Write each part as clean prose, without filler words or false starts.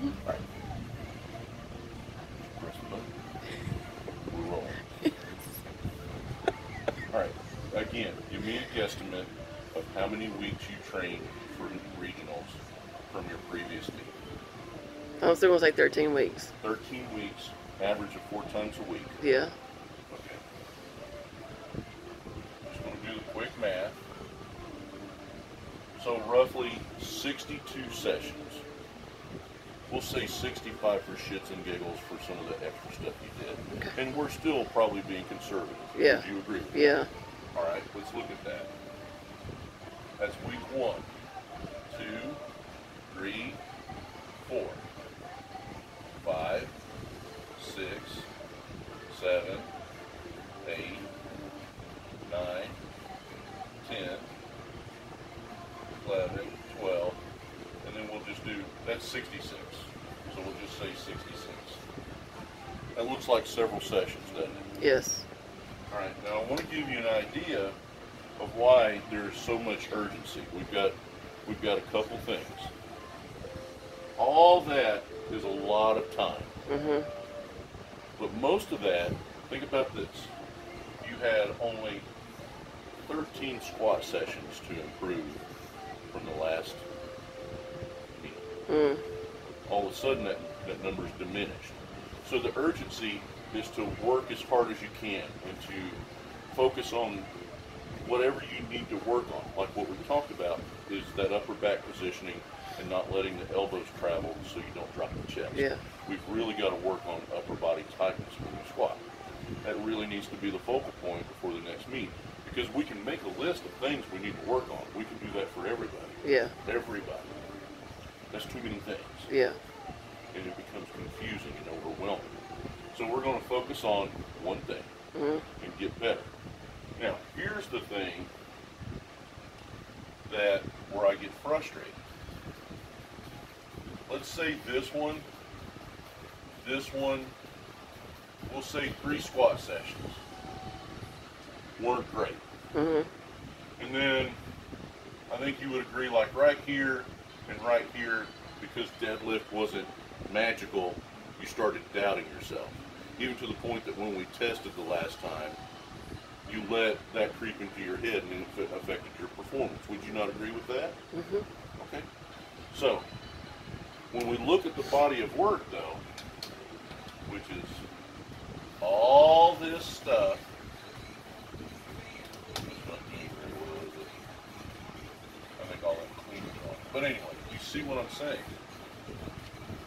All right. Press the button. We're rolling. All right. Again, give me a guesstimate of how many weeks you trained for regionals from your previous meet. I was going to say 13 weeks. 13 weeks, average of 4 times a week. Yeah. Okay. Just going to do the quick math. So roughly 62 sessions. We'll say 65 for shits and giggles for some of the extra stuff you did. Okay. And we're still probably being conservative. Yeah. Would you agree with Yeah. that? All right, let's look at that. That's week 1, 2, 3, 4, 5, 6, 7, 8, 9, 10, 11, 12, and then we'll just do, that's 66. So we'll just say 66. That looks like several sessions, doesn't it? Yes. All right, now I want to give you an idea of why there's so much urgency. We've got a couple things. All that is a lot of time. Mm-hmm. But most of that, think about this. You had only 13 squat sessions to improve from the last meet. Mm. All of a sudden that number's diminished. So the urgency is to work as hard as you can and to focus on whatever you need to work on. Like what we talked about is that upper back positioning and not letting the elbows travel so you don't drop the chest. Yeah. We've really got to work on upper body tightness when we squat. That really needs to be the focal point before the next meet, because we can make a list of things we need to work on. We can do that for everybody. Yeah. Everybody. That's too many things. Yeah. And it becomes confusing and overwhelming. So we're going to focus on one thing and get better. Now, here's the thing where I get frustrated. Let's say this one, we'll say 3 squat sessions weren't great. Mm-hmm. And then I think you would agree, like right here and right here, because deadlift wasn't magical, you started doubting yourself. Even to the point that when we tested the last time, you let that creep into your head and it affected your performance. Would you not agree with that? Mm-hmm. Okay. So, when we look at the body of work, though, which is all this stuff, I think all that clean is on. But anyway, you see what I'm saying?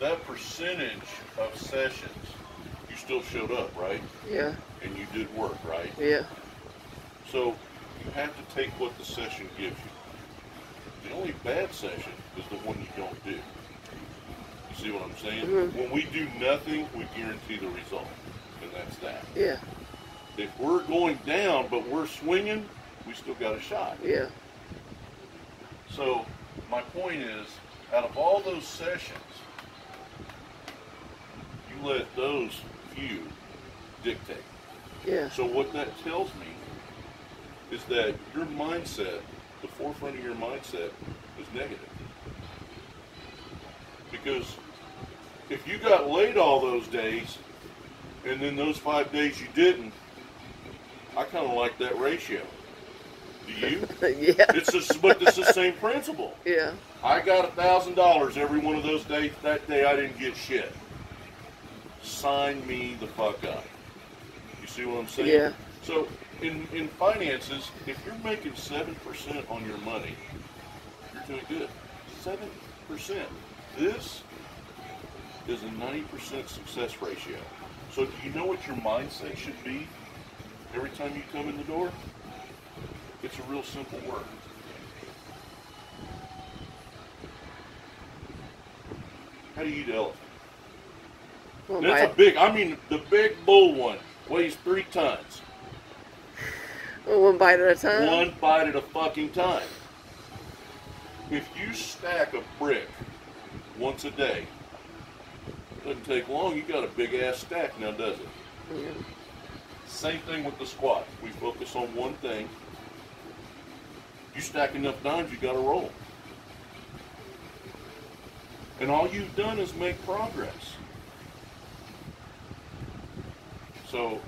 That percentage of sessions, you still showed up, right? Yeah. And you did work, right? Yeah. So you have to take what the session gives you. The only bad session is the one you don't do. You see what I'm saying? Mm-hmm. When we do nothing, we guarantee the result. And that's that. Yeah. If we're going down, but we're swinging, we still got a shot. Yeah. So my point is, out of all those sessions, you let those few dictate. Yeah. So what that tells me is that your mindset, the forefront of your mindset, is negative. Because if you got late all those days, and then those 5 days you didn't, I kind of like that ratio. Do you? Yeah. But it's the same principle. Yeah. I got $1,000 every one of those days. That day I didn't get shit. Sign me the fuck up. You see what I'm saying? Yeah. So in finances, if you're making 7% on your money, you're doing good. 7%. This is a 90% success ratio. So do you know what your mindset should be every time you come in the door? It's a real simple word. How do you eat elephant? Well, That's a big, the big bull one weighs 3 tons. one bite at a time. One bite at a fucking time. If you stack a brick once a day, doesn't take long, you got a big ass stack now, does it? Yeah. Same thing with the squat. We focus on one thing. You stack enough dimes, you got to roll. And all you've done is make progress. So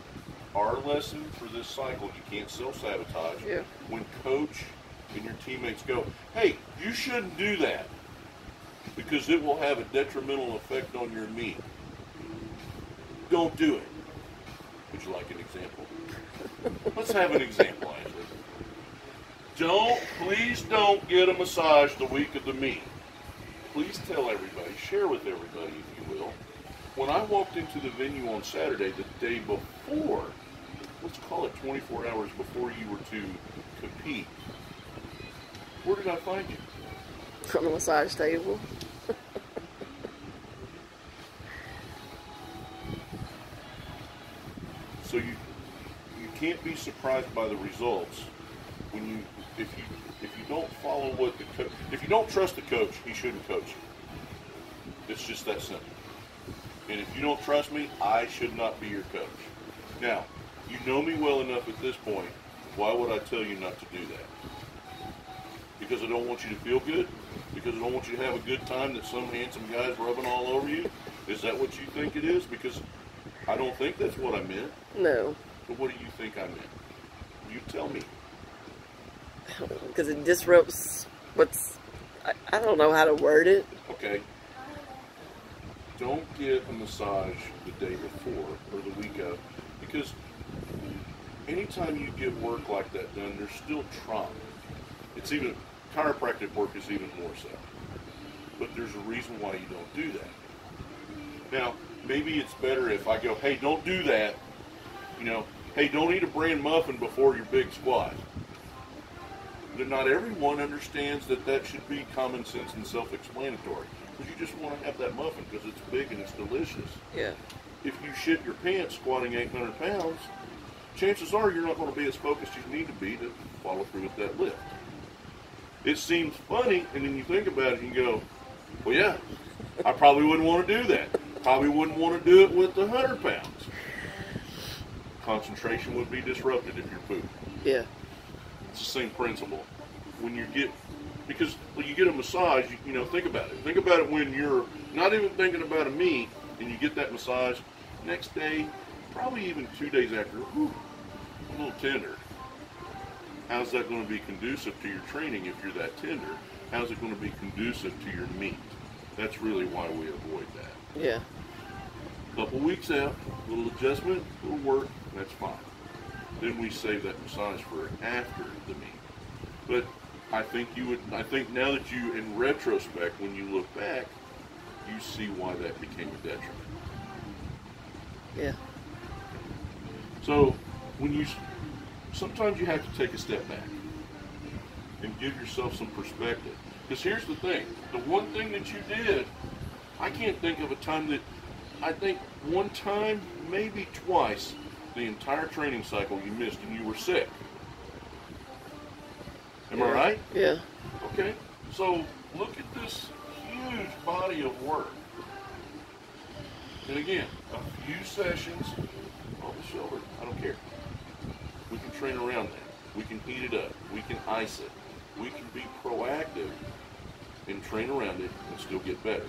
our lesson for this cycle, you can't self-sabotage. Yeah. When coach and your teammates go, hey, you shouldn't do that because it will have a detrimental effect on your meet. Don't do it. Would you like an example? Let's have an example, Ashley. Please don't get a massage the week of the meet. Please tell everybody, share with everybody if you will. When I walked into the venue on Saturday, the day before, let's call it 24 hours before you were to compete, where did I find you? On the massage table. So you can't be surprised by the results when if you don't follow what the coach, if you don't trust the coach, he shouldn't coach you. It's just that simple. And if you don't trust me, I should not be your coach. Now, you know me well enough at this point. Why would I tell you not to do that? Because I don't want you to feel good? Because I don't want you to have a good time that some handsome guy's rubbing all over you? Is that what you think it is? Because I don't think that's what I meant. No. But what do you think I meant? You tell me. Because it disrupts I don't know how to word it. Okay. Don't get a massage the day before or the week of, because anytime you get work like that done, there's still trauma. It's even, chiropractic work is even more so. But there's a reason why you don't do that. Now, maybe it's better if I go, hey, don't do that. You know, hey, don't eat a bran muffin before your big squat. But not everyone understands that that should be common sense and self-explanatory. Because you just want to have that muffin because it's big and it's delicious. Yeah. If you shit your pants squatting 800 pounds, chances are you're not going to be as focused as you need to be to follow through with that lift. It seems funny, and then you think about it and you go, well, yeah, I probably wouldn't want to do that. Probably wouldn't want to do it with 100 pounds. Concentration would be disrupted if you're pooping. Yeah. It's the same principle. When you get, because when you get a massage, you know, think about it. Think about it when you're not even thinking about a meet and you get that massage. Next day, probably even 2 days after, whew, a little tender. How's that going to be conducive to your training if you're that tender? How's it going to be conducive to your meet? That's really why we avoid that. Yeah. A couple weeks out, a little adjustment, a little work, that's fine. Then we save that massage for after the meet. But I think now that you, in retrospect, when you look back, you see why that became a detriment. Yeah. So sometimes you have to take a step back and give yourself some perspective. Because here's the thing, the one thing that you did, I can't think of a time that, I think one time, maybe twice, the entire training cycle you missed and you were sick. Am I right? Yeah. Okay. So look at this huge body of work. And again, a few sessions on the shoulder, I don't care. We can train around that. We can heat it up. We can ice it. We can be proactive and train around it and still get better.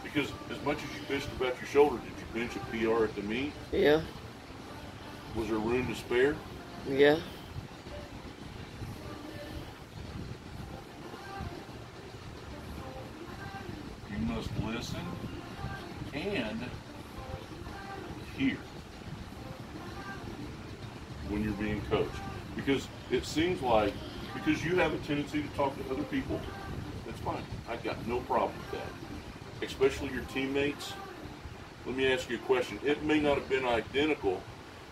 Because as much as you bitched about your shoulder, did you bench a PR at the meet? Yeah. Was there room to spare? Yeah. You must listen and hear when you're being coached. Because it seems like, because you have a tendency to talk to other people, that's fine. I've got no problem with that. Especially your teammates. Let me ask you a question. It may not have been identical,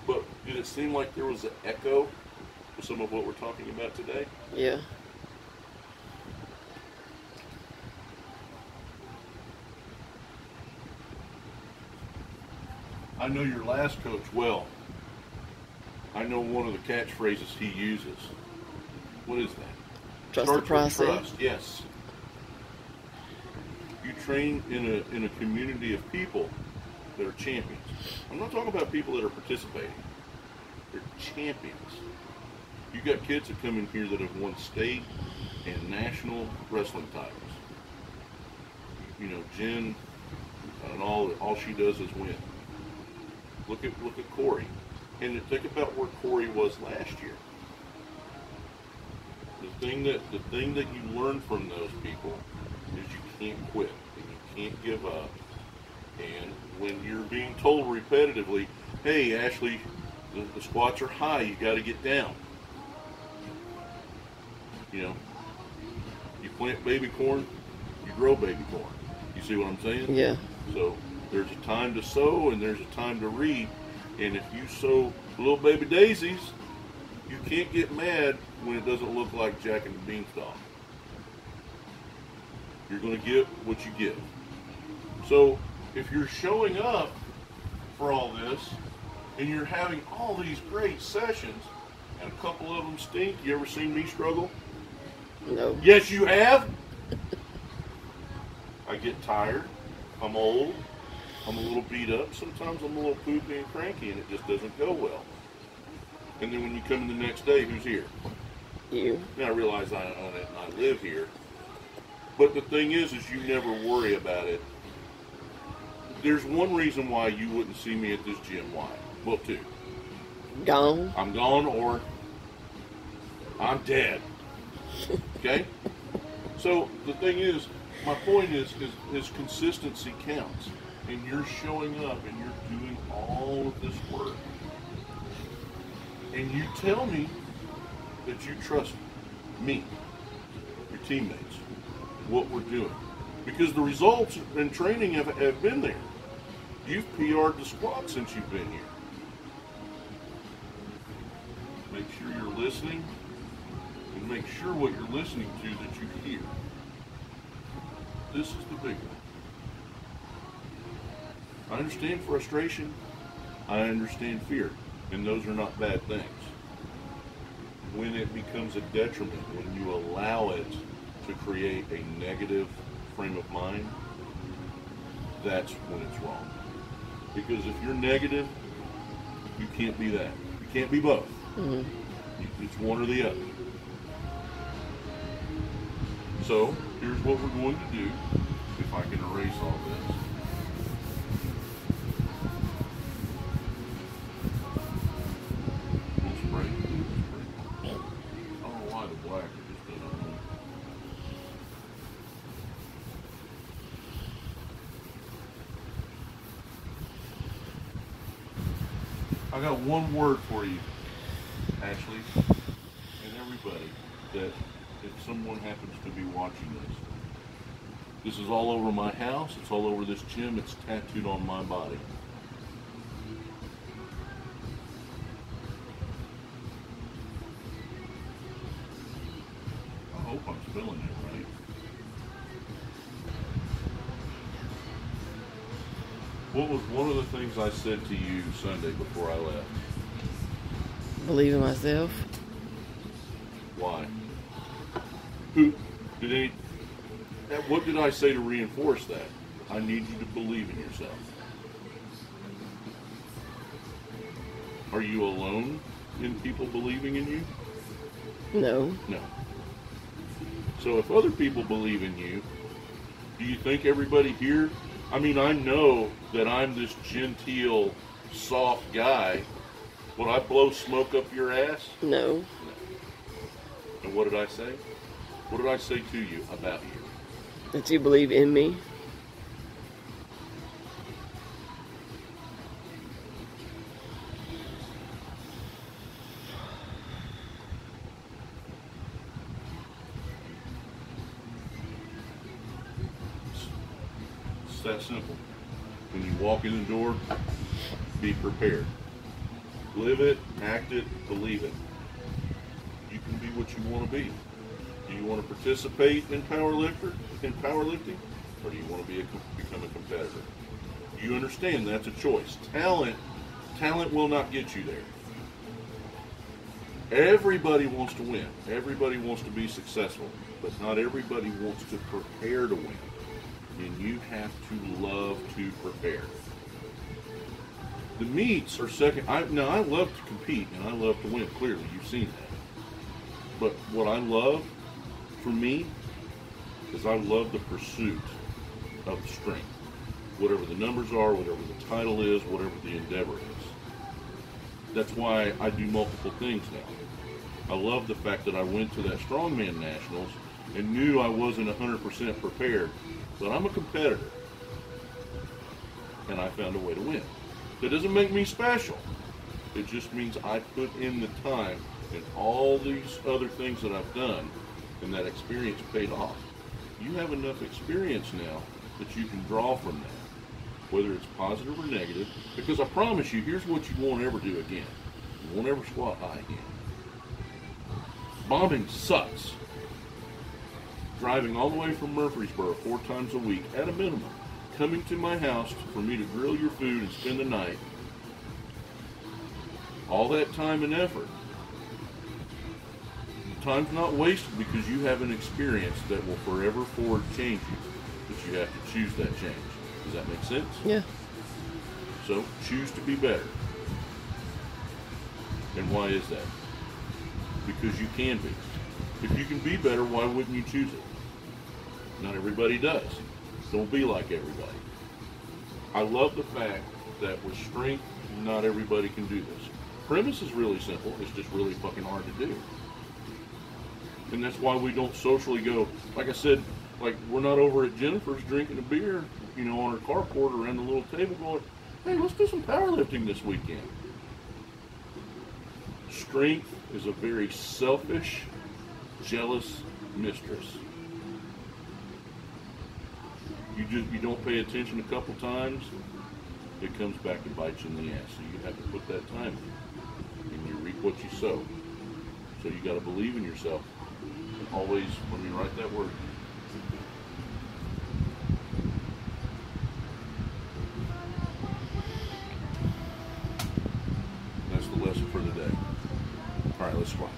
but did it seem like there was an echo to some of what we're talking about today? Yeah. I know your last coach well. I know one of the catchphrases he uses. What is that? Trust the process. Trust, yes. You train in a community of people that are champions. I'm not talking about people that are participating. They're champions. You got kids that come in here that have won state and national wrestling titles. Jen, and all she does is win. Look at Corey, and think about where Corey was last year. The thing that you learn from those people is you can't quit and you can't give up. And when you're being told repetitively, "Hey, Ashley, the squats are high. You got to get down." You plant baby corn, you grow baby corn. You see what I'm saying? Yeah. So there's a time to sow and there's a time to reap. And if you sow little baby daisies, you can't get mad when it doesn't look like Jack and the Beanstalk. You're going to get what you give. So if you're showing up for all this and you're having all these great sessions and a couple of them stink, you ever seen me struggle? No. Yes, you have. I get tired. I'm old. I'm a little beat up. Sometimes I'm a little poopy and cranky, and it just doesn't go well. And then when you come in the next day, who's here? You. Now I realize I own it and I live here. But the thing is you never worry about it. There's one reason why you wouldn't see me at this gym. Why? Well, two. Gone. I'm gone or I'm dead. Okay? So the thing is, my point is consistency counts. And you're showing up and you're doing all of this work. And you tell me that you trust me, your teammates, what we're doing. Because the results in training have been there. You've PR'd the squat since you've been here. Make sure you're listening and make sure what you're listening to that you hear. This is the big one. I understand frustration. I understand fear. And those are not bad things. When it becomes a detriment, when you allow it to create a negative frame of mind, that's when it's wrong. Because if you're negative, you can't be that. You can't be both. Mm-hmm. It's one or the other. So, here's what we're going to do, if I can erase all this. I got one word for you, Ashley, and everybody, that if someone happens to be watching this is all over my house, it's all over this gym, it's tattooed on my body. I hope I'm spelling it right. What was one of the things I said to you Sunday before I left? Believe in myself. Why? What did I say to reinforce that? I need you to believe in yourself. Are you alone in people believing in you? No. No. So if other people believe in you, do you think everybody here? I mean, I know that I'm this genteel, soft guy. Would I blow smoke up your ass? No. No. And what did I say? What did I say to you about you? That you believe in me. It's that simple. When you walk in the door, be prepared. Live it, act it, believe it. You can be what you want to be. Do you want to participate in powerlifting, or do you want to become a competitor? You understand that's a choice. Talent will not get you there. Everybody wants to win. Everybody wants to be successful, but not everybody wants to prepare to win. And you have to love to prepare. The meets are second. I love to compete and I love to win. Clearly, you've seen that. But what I love, for me, is I love the pursuit of strength. Whatever the numbers are, whatever the title is, whatever the endeavor is. That's why I do multiple things now. I love the fact that I went to that Strongman Nationals and knew I wasn't 100% prepared, but I'm a competitor. And I found a way to win. That doesn't make me special. It just means I put in the time and all these other things that I've done, and that experience paid off. You have enough experience now that you can draw from that, whether it's positive or negative, because I promise you, here's what you won't ever do again. You won't ever squat high again. Bombing sucks. Driving all the way from Murfreesboro 4 times a week, at a minimum, coming to my house for me to grill your food and spend the night, all that time and effort, time's not wasted because you have an experience that will forever forward change you, but you have to choose that change. Does that make sense? Yeah. So choose to be better. And why is that? Because you can be. If you can be better, why wouldn't you choose it? Not everybody does. Don't be like everybody. I love the fact that with strength, not everybody can do this. Premise is really simple. It's just really fucking hard to do. And that's why we don't socially go, like I said, like we're not over at Jennifer's drinking a beer, you know, on her carport around the little table going, hey, let's do some powerlifting this weekend. Strength is a very selfish, jealous mistress. You don't pay attention a couple times, it comes back to bite you in the ass. So you have to put that time in, and you reap what you sow. So you got to believe in yourself. And always, let me write that word. That's the lesson for today. All right, let's squat.